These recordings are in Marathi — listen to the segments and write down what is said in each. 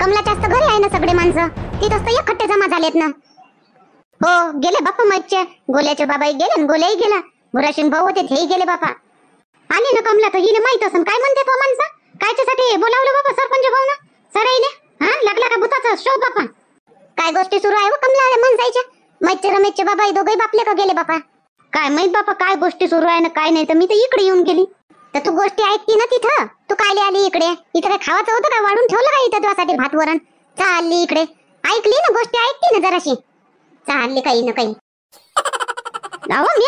कमलाच्या असतं घरी आहे ना सगळे माणसं, तिथंच तर एकखट्टे जमा झालेत ना. हो गेले बाप्पा मागचे, गोल्याचे बाबाही गेले, गोल्याही गेला, बुराशिंग भाऊ होते तेही गेले बापा. आली ना कमला तर हिने माहित असन काय म्हणते तो माणसं, कायच्यासाठी बोलावलं बाबा सरपंच भाऊ ना सराईले. हा लागला का भूताचा शो बापा. काय गोष्टी सुरू आहे व कमला माणसाच्या. मैचे रमेशचे बाबा दोघे बापले का गेले बापा. काय माहित बापा काय गोष्टी सुरू आहे ना काय नाही, तर मी तर इकडे येऊन गेली. तर तू गोष्टी ऐकती ना तिथं, तू कायले आली इकडे. इथं काय खावाचं होतं का, वाढून ठेवलं का इथं तुझ्यासाठी भात वरण. चालली इकडे, ऐकली ना गोष्टी, ऐकती ना जराशी. चालली काही ना काही. अहो मी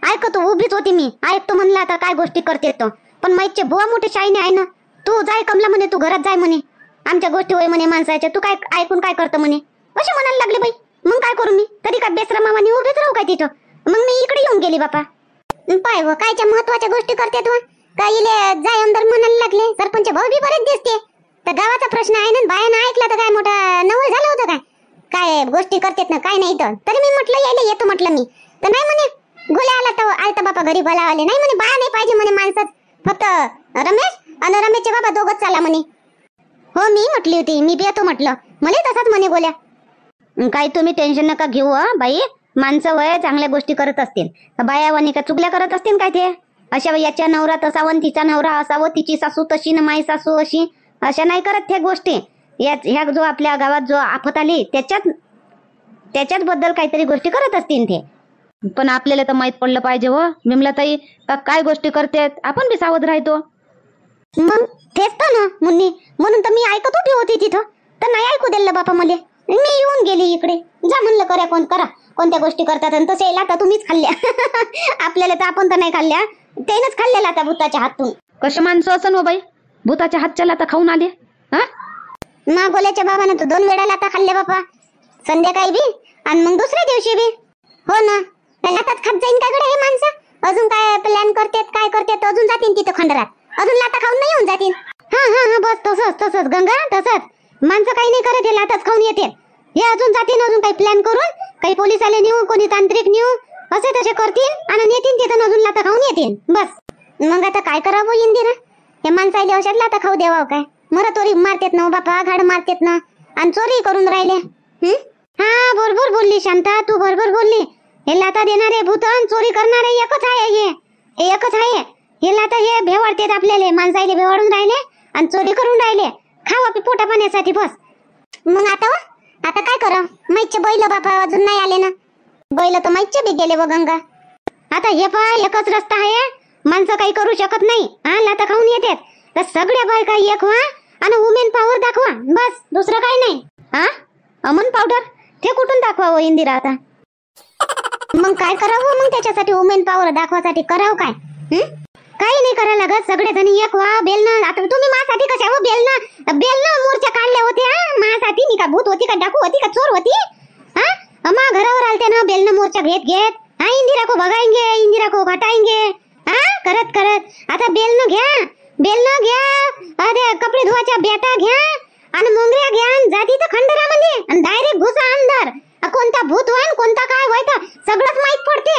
ऐकत उभीच होती मी, ऐकतो म्हणलं आता काय गोष्टी करते तो. पण माईचे बुवा मोठे शाईने आहे ना. तू जाय कमला म्हणे, तू घरात जाय म्हणे, आमच्या गोष्टी होय म्हणे माणसाच्या, तू काय ऐकून काय करतं म्हणे. असे म्हणायला लागले बाई. मग काय करू मी, तरी काय बेसरा मामाने उभेच राहू काय तिथं. मग मी इकडे येऊन गेली बापा. पाय व कायच्या महत्वाच्या गोष्टी करते तू. काहीले जाय अंदर म्हणायला लागले. सरपंच भाऊ बी बरेच दिसते. तर गावाचा प्रश्न आहे ना, बायानं ऐकला तर काय मोठा नवल झालं होतं काय. काय गोष्टी करतेत ना काय नाही तर. तरी मी म्हटलं यायला येतो म्हटलं मी. तर नाही म्हणे गोल्या आला तर आलता बापा घरी बोलावले. नाही म्हणे बाया नाही पाहिजे म्हणे माणसात, फक्त रमेश आणि रमेशचे बाबा दोघच चाला म्हणे. हो मी म्हटली होती, मी बी येतो म्हटलं. मला तसाच म्हणे गोल्या. काही तुम्ही टेन्शन नका घेऊ बाई, माणसं वय चांगल्या गोष्टी करत असतील. बायावानी का चुगल्या करत असतील काय ते. अशा याच्या नवरा तसावं, तिचा नवरा असावं, तिची सासू तशी ना माई सासू अशी, अशा नाही करत त्या गोष्टी. ह्या जो आपल्या गावात जो आफत आली त्याच्यात बद्दल काहीतरी गोष्टी करत असतील ते. पण आपल्याला तर माहित पडलं पाहिजे हो विमलाताई काय गोष्टी करतात, आपण बी सावध राहतो. मग तेच तर ना मुन्नी, म्हणून तर मी ऐकत होती तिथं, तर नाही ऐकू दिलं बापा मला. मी येऊन गेली इकडे. जा म्हणलं करा कोणत्या गोष्टी करतात. आणि तसे लाटा तुम्हीच खाल्ल्या. आपल्याला तर आपण तर नाही खाल्ल्या, त्यानंच खाल्ल्या लाटा भूताच्या हातून. कशा माणसं असं हो बाई, भूताच्या हातच्या लाटा खाऊन आले. ना गोल्याच्या बाबानं तर 2 वेळा लाटा खाल्ल्या बापा, संध्याकाळी बी आणि मग दुसऱ्या दिवशी बी. हो ना, लाटात खात जाईन का गडे हे माणसं. अजून काय प्लॅन करतात काय करतात, अजून जातील तिथं खंडरात, अजून लाटा खाऊन नाही येऊन जातील. हा बस तसंच गंगा तसंच. माणसं काही नाही करत, हे लाटाच खाऊन येते. हे अजून जातील, अजून काही प्लॅन करून, काही पोलीस आले नेऊ, कोणी तांत्रिक नेऊ, असे तसे करतील आणि नेतील तिथं, अजून लाटा खाऊन येतील बस. मग आता काय करावं इंदिरा, हे माणसाला औषध लाटा खाऊ देवाव काय. मरतोरी मारतेत ना बापा, घाड मारतेत ना, आणि चोरी करून राहिले. हा बरोबर बोलली शांता, तू बरोबर बोलली. हे लाटा देणारे भूत आणि चोरी करणारे एकच आहे. हे एकच आहे. हे लाटा हे भेवाडतेत आपल्याला, माणसाला भेवाडून राहिले आणि चोरी करून राहिले, खावा पोटा पाण्यासाठी बस. मग आता काय करा. माईचे बैल बापा अजून नाही आले ना. बैल तर माईचे बी गेले व गंगा. आता हे पहा एकच रस्ता आहे, माणसं काही करू शकत नाही. लाटा खाऊन येतात तर सगळ्या बायका एक व्हा आणि वुमेन पॉवर दाखवा बस, दुसरं काही नाही. अमन पावडर ते कुठून दाखवावं इंदिरा आता. मग काय करावं, मग त्याच्यासाठी वुमेन पॉवर दाखवासाठी करावं काय. काही नाही करायला लागत, सगळे जण एक व्हा. बेलनं आता तुम्ही माझ्यासाठी कशा हो बेलनं मोर्चा काढल्या होत्या माझ्यासाठी. मी का भूत होती का डाकू होती का चोर होती. मा घरावर आलते ना बेलनं मोर्चा घेत इंदिरा को भगाएंगे, इंदिरा को घटाएंगे करत आता बेलनं घ्या, अरे कपडे धुवाच्या बेटा घ्या आणि मोंगऱ्या घ्या, जाती तर खंडरामध्ये आणि डायरेक्ट घुसा अंदर. कोणता भूत व्हाय कोणता काय व्हाय तर सगळंच माहित पडते.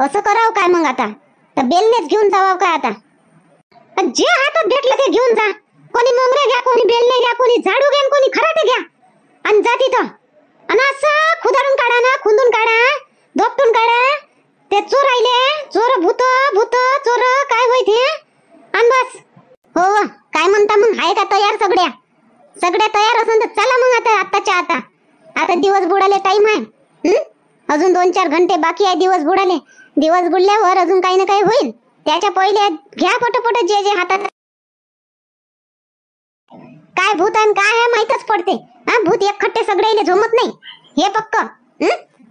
असं करावं काय मग आता, तर बेलनेच घेऊन जावं काय आता. जे हातात भेटलं ते घेऊन जा. कोणी मोंगऱ्या घ्या, कोणी बेलने घ्या, कोणी झाडू घ्या, कोणी खराटे घ्या आणि जा तिथं. आणि असं खुदाडून काढा ना, खुंदून काढा, दोपटून काढा ते चोर राहिले. चोर भूत चोर काय होय ते आणि बस. हो काय म्हणता मग, आहे का तयार सगळ्या तयार असून तर चला मग आताच्या आता दिवस बुडाले टाइम आहे. अजून 2-4 घंटे बाकी आहे दिवस बुडाले. दिवस बुडल्यावर अजून काही ना काही होईल. त्याच्या पहिले घ्या पटपट जे हातात. काय भूत आहे काय आहे माहीतच पडते. भूत एकखट्टे सगळे झोमत नाही हे पक्क.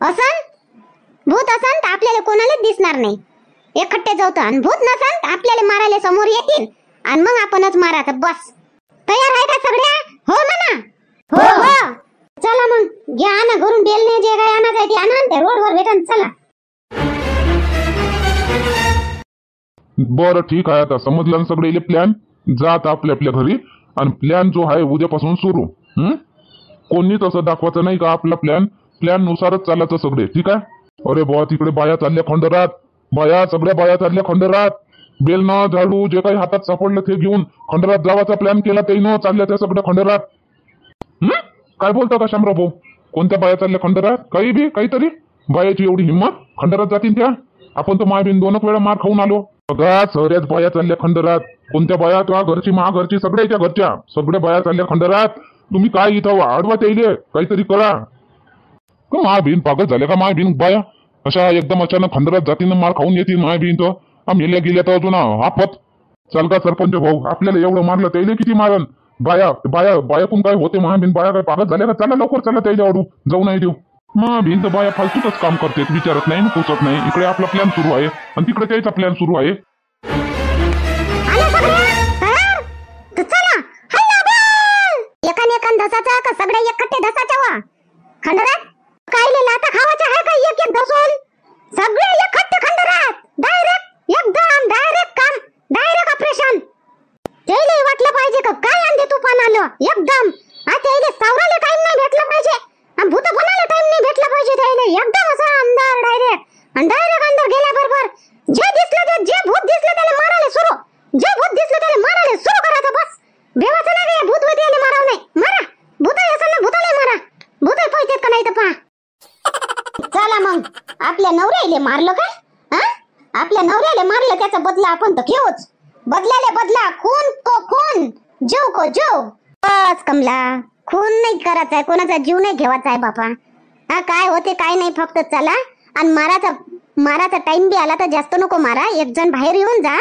असन भूत असन तर आपल्याला कोणालाच दिसणार नाही, एकखट्टे जाऊत. आणि भूत नसन तर आपल्याला मारायला समोर येतील आणि मग आपणच मारायचं बस. तयार आहे का सगळ्या. हो म्हणा. हो चला मग घ्या ना घरून बेलने जे काय आणा ते आणा, ते रोडवर भेटन चला. बरं ठीक आहे, आता समजलं ना सगळे प्लॅन. जात आपल्या घरी आणि प्लॅन जो आहे उद्यापासून सुरू. कोणी तसं दाखवायचं नाही का आपला प्लॅन नुसारच चालायचं सगळे. ठीक आहे. अरे बुवा तिकडे बाया चालल्या खंडरात, सगळ्या बाया चालल्या खंडरात. बेलनं झाडू जे काही हातात सापडलं ते घेऊन खंडरात जावाचा प्लॅन केला त्यानं चालल्या त्या सगळ्या खंडरात. काय बोलता का शामराव भाऊ? कोणत्या बाया चालल्या खंडरात? काही बी काहीतरी बायाची एवढी हिंमत खंडरात जातील त्या? आपण तर मायबीन 2 वेळा मार खाऊन आलो. बघा सगळ्याच बाया चालल्या खंडरात. कोणत्या बाया? तुझ्या घरची घरची सगळ्याच्या घरच्या सगळ्या बाया चालल्या खंडरात. तुम्ही काय इथं आडवा त्याईले काहीतरी करा. मायबीन पागल झाल्या का मायबीन बाया? अशा एकदम अचानक खंडरात जातीनं मार खाऊन येतील मायबीन तर मेल्या गेल्या तर अजून आपत. चल का सरपंच भाऊ, आपल्याला एवढं मारलं त्याईले किती मारन? बाया बाया बायाकून काय होते महाबीन? बाया काय पागल झाल्या का? चला लवकर चला त्याईले अडू जाऊ नाही देऊ. महाबीन तर बाया फालतूच काम करते, विचारत नाही पोचत नाही. इकडे आपला प्लॅन सुरू आहे आणि तिकडे त्याचा प्लॅन सुरू आहे. एकान धसाचा का सगळे एकट्टे धसाच्या वा खंडरात कायले लाता खावाच्या आहे का? एक एक धसून सगळे एकट्टे खंडरात डायरेक्ट एकदम डायरेक्ट काम डायरेक्ट ऑपरेशन. त्याला वाटलं पाहिजे का काय अंधे तुफान आलं एकदम. त्याला सावराले टाइम नाही भेटला पाहिजे, भूत बनायला टाइम नाही भेटला पाहिजे. त्याला एकदम असा अंधार डायरेक्ट अंदर गेल्याबरोबर जे दिसलं ते जे भूत दिसलं त्याला मारायला सुरू. जे भूत दिसलं त्याला मारायला सुरू करायचं बस. बेवाचं नाही रे भूत वैद्याला माराव नाही. मारा भूत असेल ना भूताला मारा. भूत पळतेत का नाही तर पहा. चला मग आपल्या नवऱ्याला मारलं काय? आपल्या नवऱ्याला मारलं त्याचा बदला आपण तर घेऊच. बदल्याला बदला खून को खून जीव को जीव. बस कमला खून नाही करायचा आहे, कोणाचा जीव नाही घेवायचा आहे बापा. काय होते काय नाही फक्त चला आणि माराचा टाइम बी आला तर जास्त नको मारा. एक जण बाहेर येऊन जा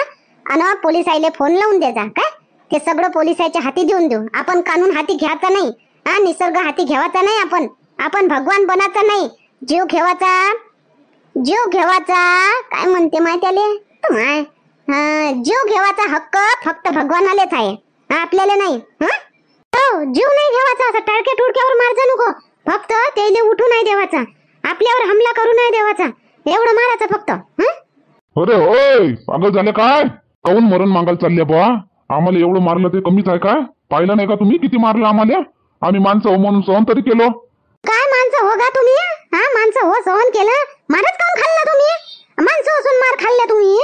आणि पोलिसाईले फोन लावून दे जा. काय ते सगळं पोलिसाच्या हाती देऊन देऊ. आपण कानून हाती घ्यायचा नाही, निसर्ग हाती घ्यावाचा नाही. आपण भगवान बनायचा नाही. जीव घेवाचा काय म्हणते माहिती जीव घेवाचा हक्क फक्त भगवानालेच आहे, आपल्याला नाही. जीव नाही घेवाचा. असं टाळक्या टुडक्यावर मारजा नको. फक्त तेले उठू नाही देवाचा, आपल्यावर हमला करू नाही देवाचा. एवढं मारायचं फक्त. अरे होय पागल झाले काय? काऊन मरण मागायला चालले बा? आम्हाला एवढं मारलं ते कमीच आहे काय? पाहिलं नाही का तुम्ही किती मारलं आम्हाला? आम्ही माणसं हो म्हणून सहन तरी केलो. काय माणसं हो गा तुम्ही? माणसं हो सहन केलं, मारच काऊन खाल्ला तुम्ही? माणसं असून मार खाल्ला तुम्ही?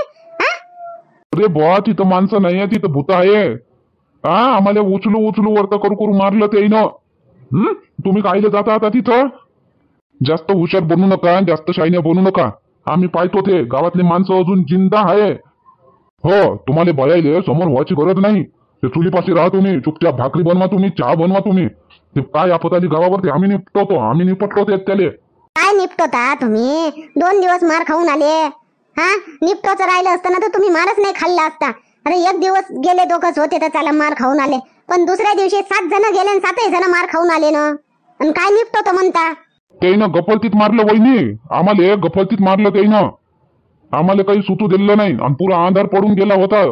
अरे बा तिथं माणसं नाहीये, तिथं भूत आहे. आम्हाला उचलू वरत करू मारलं ते न. तुम्ही कायले जाता आता तिथं? जास्त हुशार बनू नका, जास्त शाईने बनू नका. आम्ही पाहतो ते गावातले माणसं अजून जिंदा आहे. हो तुम्हाला बयायले समोर व्हायची गरज नाही. ते चुलीपाशी राहा तुम्ही, चुपचाप भाकरी बनवा तुम्ही, चहा बनवा तुम्ही. ते काय आपत आली गावावरती आम्ही निपटतो त्याले. काय निपटता तुम्ही? 2 दिवस मार खाऊन आले. निपटोच राहिलं असतं ना तर तुम्ही मारच नाही खाल्ला असता. अरे 1 दिवस गेले दोघच होते तर चला मार खाऊन आले, पण दुसऱ्या दिवशी 7 जण गेले आणि 7ही जण मार खाऊन आले ना. आणि काय निपटतो म्हणता? त्यानं गफलतीत मारलं वहिनी, आम्हाला गफलतीत मारलं त्यानं. आम्हाला काही सुतू दिलं नाही आणि पुरा अंधार पडून गेला होता.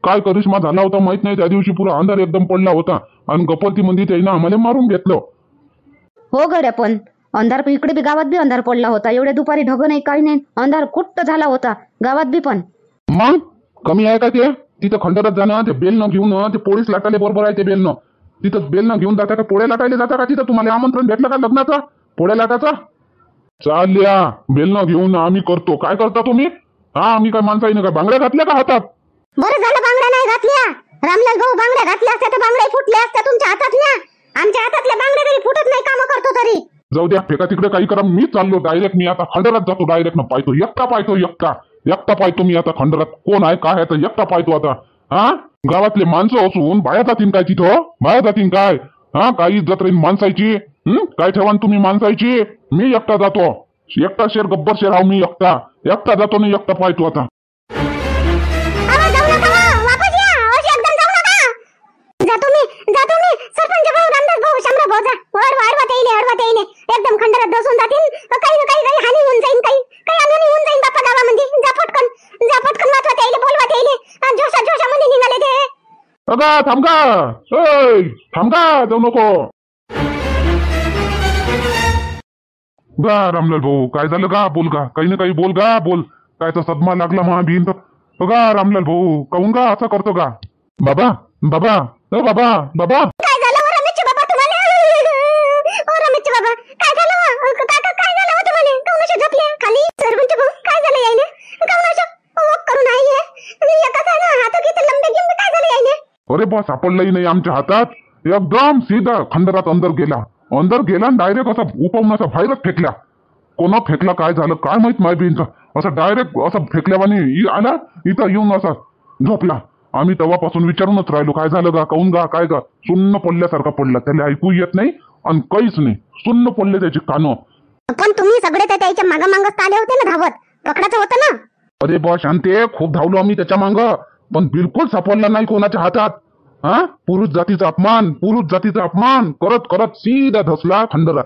काय करिश्मा झाला होता माहित नाही. त्या दिवशी पुरा अंधार एकदम पडला होता आणि गफलती मध्ये त्यानं आम्हाला मारून घेतलं. हो गड्या, पण अंधार इकडे बी गावात बी अंधार पडला होता. एवढ्या दुपारी ढग नाही काही नाही, अंधार कुट्ट झाला होता गावात बी. पण मग कमी आहे का ते? तिथं खंडरात जाणं ते बेलनं घेऊन ते पोळीस लाटायला बरोबर आहे. ते बेलनं तिथं बेलनं घेऊन जाता का? पोळ्या लाटायला जाता का तिथं? तुम्हाला आमंत्रण भेटलं का लग्नाचा पोळ्या लाटाचा? चालल्या बेलनं घेऊन आम्ही करतो. काय करता तुम्ही? आम्ही काय माणसाईनं काय बांगड्या घातल्या का हातात? बरं झालं बांगड्या नाही घातल्या. रामलाल भाऊ बांगड्या घातल्या असत्या तर बांगड्या फुटल्या असत्या तुमच्या हातातल्या. आमच्या हातातल्या बांगड्या तरी फुटत नाही, काम करतो तरी. जाऊ द्या फेका तिकडे, काही करा. मी चाललो डायरेक्ट. मी आता खंडरात जातो डायरेक्ट ना. पाहतो एकटा पाहतो मी आता खंडरात कोण आहे काय आहे तर एकटा पाहतो आता. गावातले माणसं असून बाया जातीन काय तिथं? बाया जातीन काय? काही इज्जत राहील माणसाची? काय ठेवान तुम्ही माणसाची? मी एकटा जातो. एकटा शेर गब्बर शेर आहो मी. एकटा जातो ना, एकटा पाहतो आता. जातो मी. सरपंच भाऊ, रामदास भाऊ, शामराव भाऊ, जा अडवत येईल. एकदम खंडरात बसून जातील. काही हानी होऊन जाईल, काही हानी होऊन जाईल बाप्पा गावामध्ये. जा पटकन वाचवत येईल, बोलवत येईल. जोशामध्ये निघाले ते. अगा थांबगा जाऊ नको. गा रामलाल भाऊ काय झालं का? बोल गा, काही ना काही बोल गा, बोल. कायचा सदमा लागला महा भिंत गा रामलाल भाऊ. काहून गा असं करतो का? बाबा काय झालं रमेशचे बाबा तुम्हाला? रमेशचे बाबा काय झालं? काका काय झालं होतं मला? काऊन असे झोपले खाली? सरपंच भाऊ काय झालं यायले? काऊन असं वॉक करून आई बा सापडलंही नाही आमच्या हातात. एकदम सीधा खंडरात अंदर गेला आणि डायरेक्ट असा उपवून असा बाहेरच फेकला. कोणा फेकला काय झालं काय माहित माहिती. असं डायरेक्ट असं फेकल्यावानी आला इथं येऊन असा झोपला. आम्ही तेव्हापासून विचारूनच राहिलो काय झालं गा काऊन गा काय गा. सुन्न पडल्यासारखा पडला. त्याला ऐकू येत नाही आणि काहीच नाही. सुन्न पडले त्याची कानं. पण तुम्ही सगळे तर त्याच्या मागं आले होते ना धावत. पकडायचं होतं ना. अरे बा शांते खूप धावलो आम्ही त्याच्या मांग पण बिलकुल सापडला नाही कोणाच्या हातात. हा पुरुष जातीचा अपमान करत करत सीधा धसला खंडरात.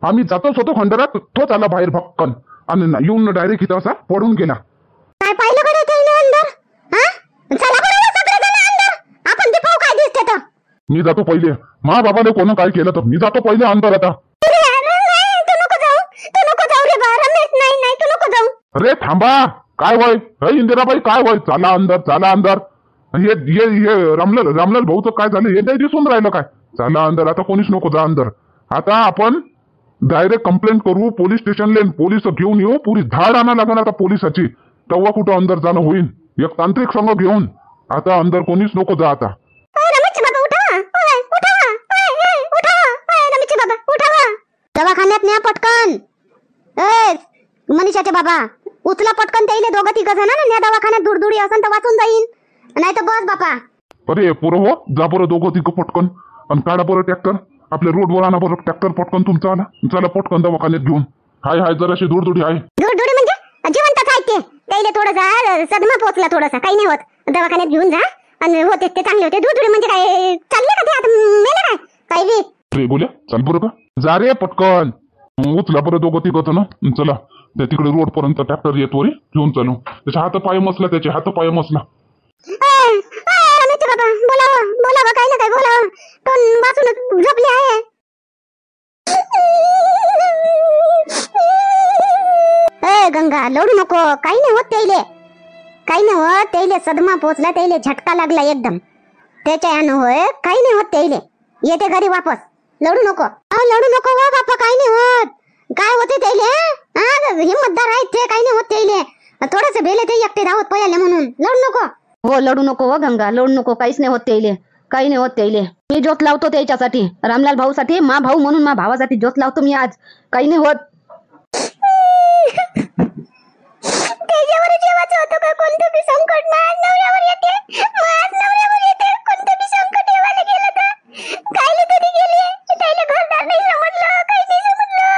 आम्ही जातोच होतो खंडरात तोच आला बाहेर भक्कन आणि येऊन डायरेक्ट इथं असा पडून गेला. काय पाहिलं कडे ते अंदर? हा चला बरं सगळे जण अंदर. आपण ते पाहू काय दिसते तर. मी जातो पहिले. मा बाबाने कोण काय केलं तर मी जातो पहिले अंदर आता. तू नको जाऊ रे बा रमेश. नाही तू नको जाऊ. अरे थांबा काय वय हे इंदिराबाई काय वय. चला अंदर. हे रामलाल भाऊचं काय झालं हे नाही दिसून राहिलं काय. चला अंदर. आता कोणीच नको जा अंदर. आता आपण डायरेक्ट कंप्लेंट करू पोलीस स्टेशनला. पोलीस घेऊन येऊ. पुरी धाड आणा लागणार आता पोलिसाची. तेव्हा कुठं अंदर जाणं होईल. एक तांत्रिक संघ घेऊन. आता अंदर कोणीच नको जा आता. दवाखान्यात न्या पटकन. मनीषाचे बाबा उचला पटकन त्याला. दोघं तिघ जण ना दवाखान्यात दुडदुडी असन तर वाचून जाईन. नाही तर बस बापा. अरे पोरं हो जा बरं दोघं तिघं पटकन आणि काढा बरं ट्रॅक्टर. आपल्या रोडवर आणा बरं ट्रॅक्टर पटकन तुमचा आला. चला पटकन दवाखान्यात घेऊन. हाय जराशी दुडदुडी आहे. दुडदुडी म्हणजे जिवंत आहे ते. त्याला थोडंसा सदमा पोचला थोडासा. काही नाही होत. दवाखान्यात घेऊन जा आणि होते ते चांगले होते. दुडदुडी म्हणजे काय चालले का ते आता मेले काय काही बी. रे बोल्या चल बरं का जा रे पटकन. उचला बरं दोघं तिघं जण. चला त्या तिकडे रोड पर्यंत ट्रॅक्टर येतो रे घेऊन चालू. त्याचे हात पाय मसला. बाबा बोलावं काय ना काय बोलावं. पण वाचून झोपले आहे. गंगा लोडू नको. काही नाही होत त्याले सदमा पोचला. त्याले झटका लागला एकदम. त्याच्या यानं होय काही नाही होत त्याले. येते घरी वापस. लढू नको हो बाप्पा. काही नाही होत. काय होते त्याले. हिम्मतदार आहेत ते. काही नाही होत त्याले. थोडस भेले ते एकटे धावत पयाले म्हणून. लढू नको. हो लढू नको हो गंगा लढू नको. काहीच नाही होत त्याले. काही नाही होत त्याले. मी ज्योत लावतो त्याच्यासाठी. रामलाल भाऊसाठी. मा भाऊ म्हणून मा भावासाठी ज्योत लावतो मी आज. काही नाही होत. त्याच्यावर जेवायचं होतं का. कोणतं बी संकट माझ नवऱ्यावर येते. कोणतं बी संकट येवायला गेलं तर कायले तरी गेले. त्याला घरदार नाही समजलं. काही नाही समजलं.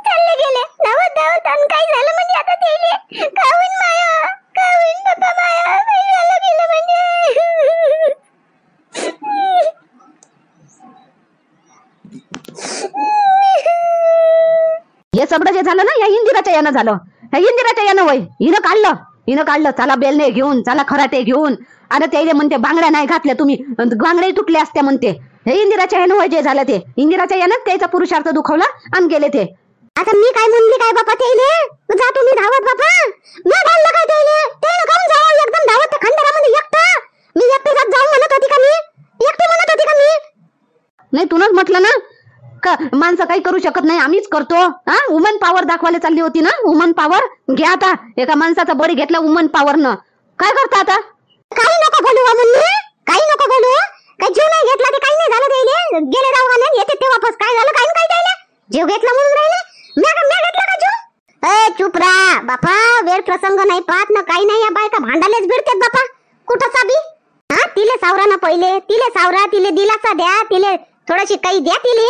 चालले गेले धावत आणि काय झालं म्हणजे आता त्याले का होईन माया. का होईन बाबा माया. काही झालं गेलं म्हणजे. हे सगळं जे झालं ना या इंदिराच्या यानं झालं. ह्या इंदिराच्या यानं वय हिनं काढलं. चला बेलणे घेऊन चला खराटे घेऊन. अरे त्याला म्हणते बांगड्या नाही घातल्या तुम्ही. बांगड्या तुटल्या असत्या म्हणते. हे इंदिराच्या यानं वय जे झालं ते. इंदिराच्या यानं त्याचा पुरुषार्थ दुखवला आणि गेले ते. आता मी काय म्हणली काय बापा त्याले. जा तुम्ही धावत बापा. मी घाललं काय त्याले. त्याला काऊन जाऊ एकदम धावत त्या खंडरामध्ये एकटा. मी एकटे जाऊ म्हणत होती का मी. एकटी म्हणत होती का मी. नाही तूनच म्हटलं ना का माणसं काही करू शकत नाही आम्हीच करतो. हा वुमन पॉवर दाखवायला चालली होती ना. वुमन पॉवर घ्या आता. एका माणसाचा बळी घेतला वुमन पॉवरनं. काय करता आता. काही नको बोलू म्हणून. काही नको बोलू. काही जीव नाही घेतला ते काही नाही झालं त्याले. गेले दवाखान्यात येते ते वापस. काय झालं काय काय त्याले. जीव घेतला म्हणून राहिले. मी घेतला का जीव. चुप रा बापा. वेळ प्रसंग नाही पाहत ना काही नाही. या बायका भांडालेच भिडतात बापा. कुठं साबी. हा तिले सावरा ना पहिले. तिले सावरा. तिले दिलासा द्या. तिले थोडीशी काही द्या तिले.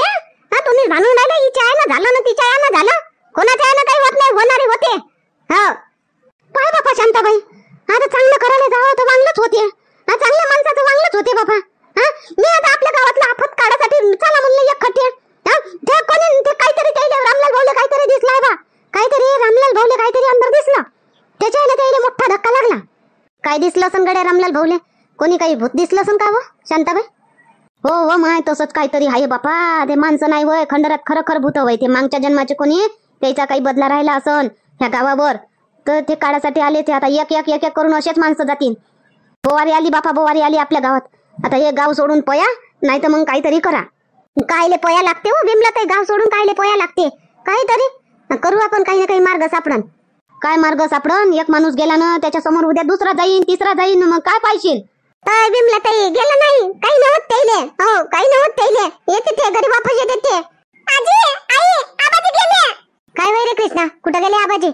हा तुम्ही भांडून राहिले. हिच्या आहे ना झालं ना तिच्या आहे ना झालं. कोणाच्या आहे ना काही होत नाही. होणारे होते. हो पाय बापा शांताबाई. आता चांगलं करायला जावं तर वांगलंच होते. चांगल्या माणसाचं वांगलंच होते बापा. मी आता आपल्या गावातला आफत काढासाठी चला म्हणलं एक खट्टे. ते कोणी ते काहीतरी त्याला रामलाल भाऊले काहीतरी दिसलाय बा. काहीतरी रामलाल भाऊले काहीतरी अंदर दिसलं. त्याच्याने त्याला मोठा धक्का लागला. काय दिसलं असन गड्या रामलाल भाऊले. कोणी काही भूत दिसलं असन का व शांताबाई. हो माय तसंच काहीतरी आहे बापा. ते माणसं नाही वय खंडरात खरं भूत वय. ते मागच्या जन्माचे कोणी त्याचा काही बदला राहिला असन ह्या गावावर तर ते काढासाठी आले ते. आता एक करून असेच माणसं जातील. बोवारी आली बापा. बोवारी आली आपल्या गावात. आता हे गाव सोडून पया. नाही तर मग काहीतरी करा. कायले पया लागते हो बिमला. ते गाव सोडून कायले पया लागते. काहीतरी करू आपण. काही ना काही मार्ग सापडन. काय मार्ग सापडन. एक माणूस गेला ना त्याच्या समोर उद्या दुसरा जाईन तिसरा जाईन. मग काय पाहिजे. बिमला ताई गेलं नाही, काही नव्हत त्याले. हो काही नव्हत त्याले, येते ते घरी वापस येते ते. आजी आई आबाजी गेले. काय वय रे कृष्णा, कुठं गेले आबाजी?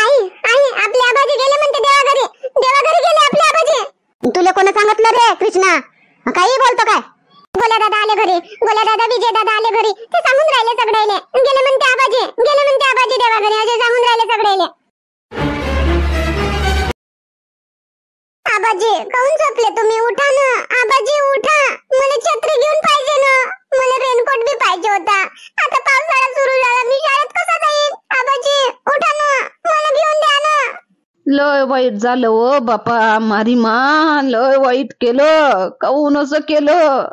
आई आई आपले आबाजी गेले म्हणते देवाघरी. देवाघरी गेले आपले आबाजी. तुला कोण सांगितलं रे कृष्णा? काही बोलतो काय? गोल्या दादा आले घरी, गोल्या दादा विजय दादा आले घरी. ते सांगून राहिले सगळेले गेले म्हणते आबाजी, गेले म्हणते आबाजी देवाघरी, असे सांगून राहिले सगळेले. आबाजी काऊन झोपले तुम्ही? उठा ना आबाजी, उठा. मला छत्री घेऊन पाहिजे ना, मला रेनकोट बी पाहिजे होता. आता पावसाळा सुरू झाला, मी शाळेत कसा जाईन? आबाजी उठा ना, मला घेऊन द्या ना. लय वाईट झालं ओ बापा, मारी मा लय वाईट केलं. काऊन असं केलं?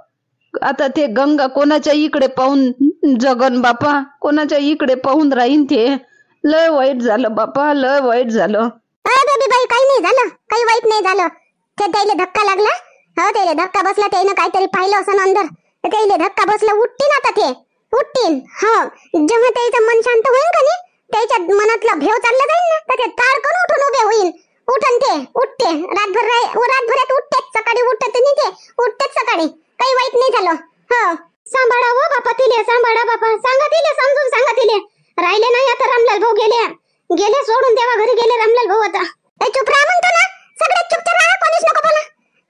आता ते गंगा कोणाच्या इकडे पाहून जगन बापा, कोणाच्या इकडे पाहून राहीन ते. लय वाईट झालं बापा, लय वाईट झालं. बेबी बाई काही नाही झालं, काही वाईट नाही झालं. ते त्याला धक्का लागला. हो त्याला धक्का बसला, त्यानं काहीतरी पाहिलं असं अंदर. त्याला धक्का बसला, उठतील आता ते उठतील. हो जेव्हा त्याचं मन शांत होईल का नाही, त्याच्या मनातला भेव चालला जाईल ना, तर ते ताडकन उठून उभे होईल. उठन ते उठते रातभरात उठते, सकाळी उठते नाही ते उठतेच सकाळी. काही वाईट नाही झालं. हो सांभाळा हो बापा तिले, सांभाळा बापा. सांगा तिले, समजून सांगा तिले. राहिले नाही आता रामलाल भाऊ गेले सोडून देवा घरी गेले रामलाल भाऊ. आता चुप राहा म्हणतो ना, सगळे चुपचाप राहा, कोणीच नको बोला.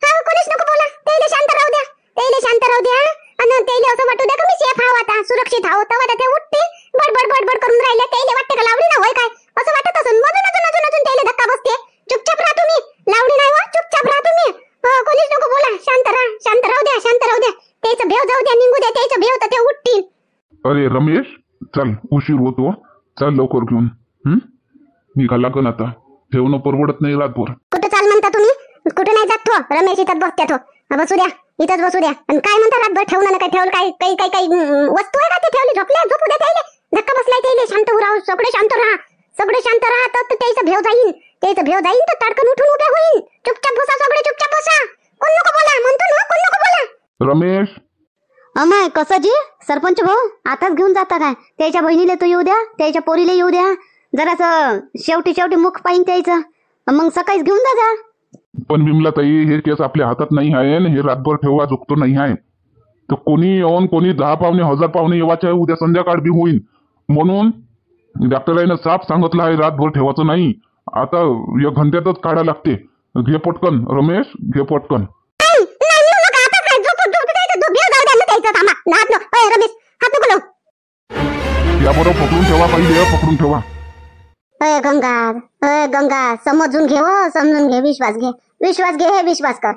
हा कोणीच नको बोला. त्याला शांत राहू द्या, त्याला शांत राहू द्या. आणि त्याला असं वाटू द्या का मी सेफ आहो, आता सुरक्षित आहो. तेव्हा ते उठते बडबड बडबड करून राहिले. त्याला वाटते का लावडी ना होय काय असं वाटत असून मधून अजून त्याला धक्का बसते. चुपचाप राहा तुम्ही, लावडी नाही हो, चुपचाप राहा तुम्ही. हो कोणीच नको बोला, शांत राहा, शांत राहू द्या, शांत राहू द्या. त्याचं भेव जाऊ द्या, निघू द्या त्याचं भेव, तर ते उठतील. अरे रमेश चल, उशीर होतो, चल लवकर घेऊन. निघा लागन आता, ठेवणं परवडत नाही रातभर. कुठं चाल म्हणता तुम्ही? कुठं नाही जात तो रमेश, इथंच बसत्या तो. बसू द्या, इथंच बसू द्या. आणि काय म्हणता रातभर ठेवणं ना, काय ठेवलं? काही वस्तू आहे का ते ठेवली? झोपल्या, झोपू द्या त्याला. धक्का बसलाय त्याला, शांत राहा, सगळे शांत राहा, सगळे शांत राहा. तर त्याचं भेव जाईन, त्याचं भेव जाईन तर ताडकन उठून उभे होईल. चुपचाप बसा, सगळे चुपचाप बसा. कोण नको बोला म्हणतो ना, कोण नको बोला. रमेश अमाय कसं जी सरपंच भाऊ आताच घेऊन जाता काय? त्याच्या बहिणीला तो येऊ द्या, त्याच्या पोरीला येऊ द्या. जरासं शेवटी मुख पाहिन त्याचं, मग सकाळीच घेऊन जा. पण विमलाताई हे केस आपल्या हातात नाही आहे, हे रातभर ठेवा झुकतो नाही आहे. तर कोणी येऊन कोणी 10 पाहुणे 1000 पाहुणे येवाचे आहे, उद्या संध्याकाळ बी होईल. म्हणून डॉक्टरांनी साफ सांगितलं आहे रातभर ठेवायचं नाही. आता 1 घंट्यातच काढा लागते. घे पटकन रमेश, घे पटकन. याबरोबर पकडून ठेवा, पहिले पकडून ठेवा. गंगा समजून घे, समजून घे, विश्वास घे, विश्वास घे, विश्वास कर.